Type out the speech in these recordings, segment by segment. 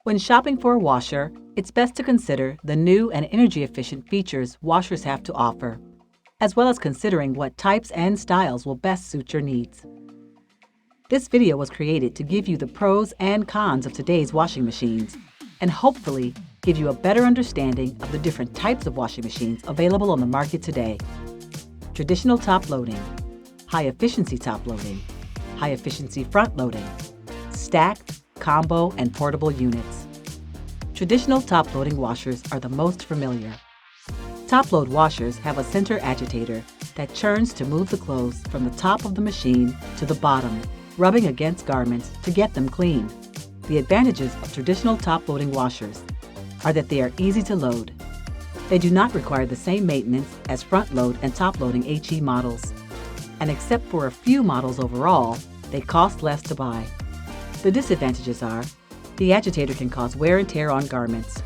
When shopping for a washer, it's best to consider the new and energy-efficient features washers have to offer, as well as considering what types and styles will best suit your needs. This video was created to give you the pros and cons of today's washing machines, and hopefully give you a better understanding of the different types of washing machines available on the market today. Traditional top loading, high efficiency top loading, high efficiency front loading, stacked, combo, and portable units. Traditional top loading washers are the most familiar. Top load washers have a center agitator that churns to move the clothes from the top of the machine to the bottom, rubbing against garments to get them clean. The advantages of traditional top loading washers are that they are easy to load. They do not require the same maintenance as front load and top loading HE models. And except for a few models overall, they cost less to buy. The disadvantages are, the agitator can cause wear and tear on garments.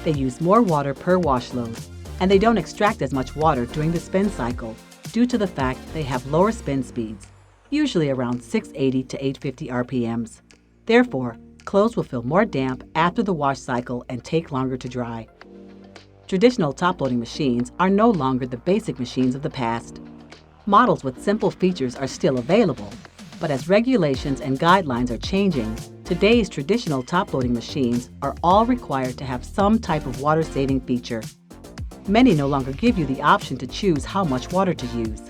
They use more water per wash load, and they don't extract as much water during the spin cycle due to the fact they have lower spin speeds, usually around 680 to 850 RPMs. Therefore, clothes will feel more damp after the wash cycle and take longer to dry. Traditional top-loading machines are no longer the basic machines of the past. Models with simple features are still available, but as regulations and guidelines are changing, today's traditional top-loading machines are all required to have some type of water-saving feature. Many no longer give you the option to choose how much water to use.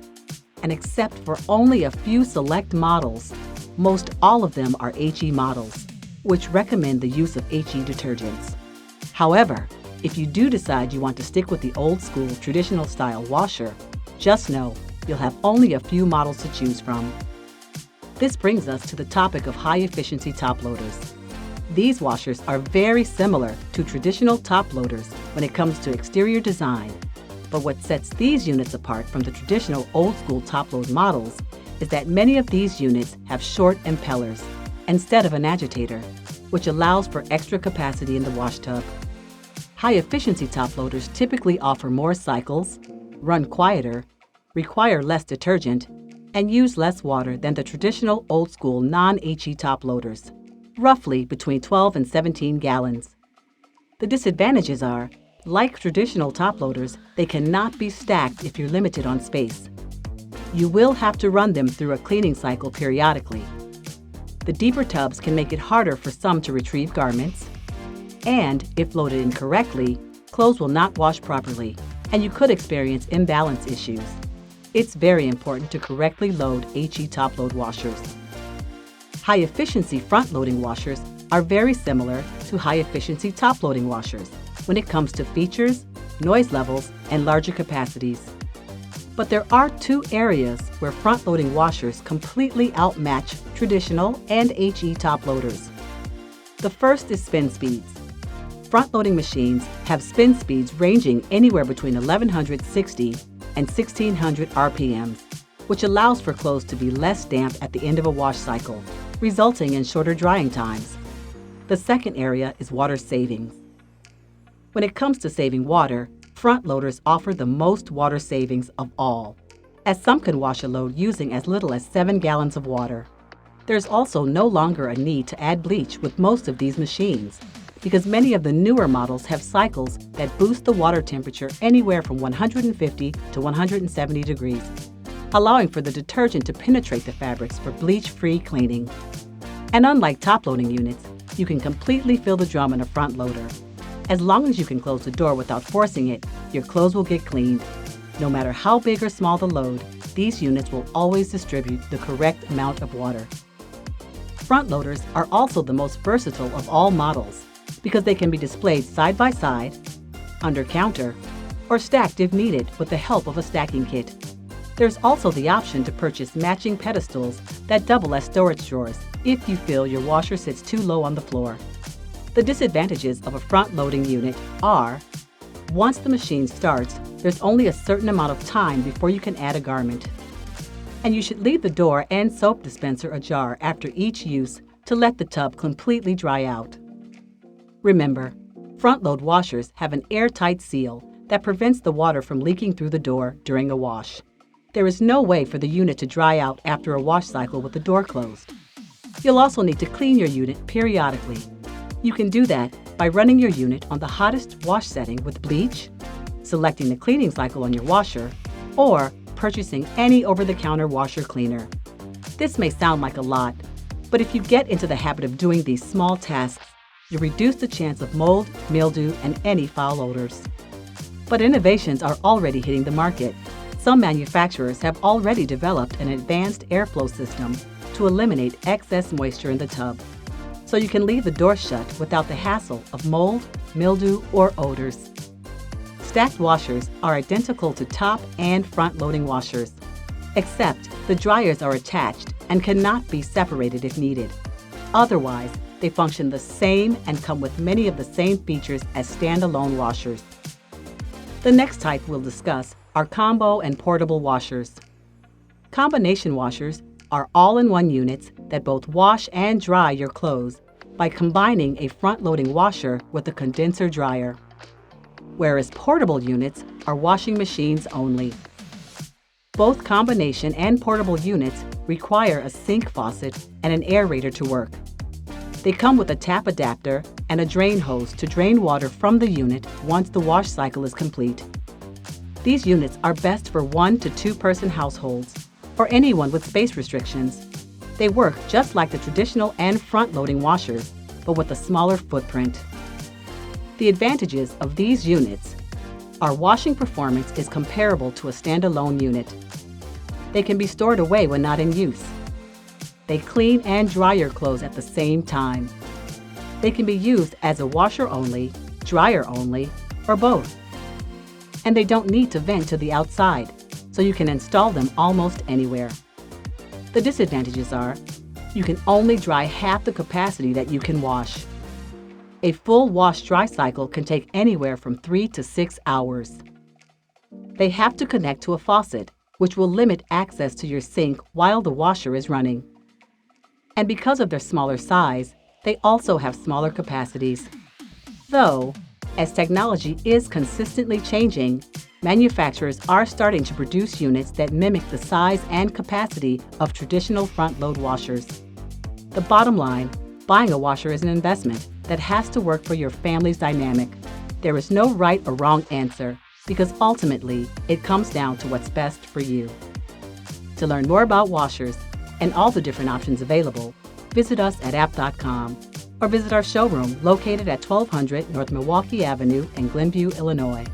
And except for only a few select models, most all of them are HE models, which recommend the use of HE detergents. However, if you do decide you want to stick with the old-school traditional style washer, just know you'll have only a few models to choose from. This brings us to the topic of high-efficiency top loaders. These washers are very similar to traditional top loaders when it comes to exterior design, but what sets these units apart from the traditional old-school top load models is that many of these units have short impellers instead of an agitator, which allows for extra capacity in the wash tub. High-efficiency top loaders typically offer more cycles, run quieter, require less detergent, and use less water than the traditional old-school non-HE top loaders, roughly between 12 and 17 gallons. The disadvantages are, like traditional top loaders, they cannot be stacked if you're limited on space. You will have to run them through a cleaning cycle periodically. The deeper tubs can make it harder for some to retrieve garments, and if loaded incorrectly, clothes will not wash properly, and you could experience imbalance issues. It's very important to correctly load HE top load washers. High-efficiency front-loading washers are very similar to high-efficiency top-loading washers when it comes to features, noise levels, and larger capacities. But there are two areas where front-loading washers completely outmatch traditional and HE top loaders. The first is spin speeds. Front-loading machines have spin speeds ranging anywhere between 1160 and 1600 RPMs, which allows for clothes to be less damp at the end of a wash cycle, resulting in shorter drying times. The second area is water savings. When it comes to saving water, front loaders offer the most water savings of all, as some can wash a load using as little as 7 gallons of water. There's also no longer a need to add bleach with most of these machines, because many of the newer models have cycles that boost the water temperature anywhere from 150 to 170 degrees, allowing for the detergent to penetrate the fabrics for bleach-free cleaning. And unlike top-loading units, you can completely fill the drum in a front loader. As long as you can close the door without forcing it, your clothes will get cleaned. No matter how big or small the load, these units will always distribute the correct amount of water. Front loaders are also the most versatile of all models, because they can be displayed side by side, under counter, or stacked if needed with the help of a stacking kit. There's also the option to purchase matching pedestals that double as storage drawers if you feel your washer sits too low on the floor. The disadvantages of a front-loading unit are, once the machine starts, there's only a certain amount of time before you can add a garment. And you should leave the door and soap dispenser ajar after each use to let the tub completely dry out. Remember, front-load washers have an airtight seal that prevents the water from leaking through the door during a wash. There is no way for the unit to dry out after a wash cycle with the door closed. You'll also need to clean your unit periodically. You can do that by running your unit on the hottest wash setting with bleach, selecting the cleaning cycle on your washer, or purchasing any over-the-counter washer cleaner. This may sound like a lot, but if you get into the habit of doing these small tasks, you reduce the chance of mold, mildew, and any foul odors. But innovations are already hitting the market. Some manufacturers have already developed an advanced airflow system to eliminate excess moisture in the tub, so you can leave the door shut without the hassle of mold, mildew, or odors. Stacked washers are identical to top and front-loading washers, except the dryers are attached and cannot be separated if needed. Otherwise, they function the same and come with many of the same features as standalone washers. The next type we'll discuss are combo and portable washers. Combination washers are all-in-one units that both wash and dry your clothes by combining a front-loading washer with a condenser dryer, whereas portable units are washing machines only. Both combination and portable units require a sink faucet and an aerator to work. They come with a tap adapter and a drain hose to drain water from the unit once the wash cycle is complete. These units are best for 1 to 2 person households or anyone with space restrictions. They work just like the traditional and front-loading washers, but with a smaller footprint. The advantages of these units are washing performance is comparable to a standalone unit. They can be stored away when not in use. They clean and dry your clothes at the same time. They can be used as a washer only, dryer only, or both. And they don't need to vent to the outside, so you can install them almost anywhere. The disadvantages are, you can only dry half the capacity that you can wash. A full wash-dry cycle can take anywhere from 3 to 6 hours. They have to connect to a faucet, which will limit access to your sink while the washer is running. And because of their smaller size, they also have smaller capacities. Though, as technology is consistently changing, manufacturers are starting to produce units that mimic the size and capacity of traditional front-load washers. The bottom line, buying a washer is an investment that has to work for your family's dynamic. There is no right or wrong answer, because ultimately, it comes down to what's best for you. To learn more about washers and all the different options available, visit us at abt.com or visit our showroom located at 1200 North Milwaukee Avenue in Glenview, Illinois.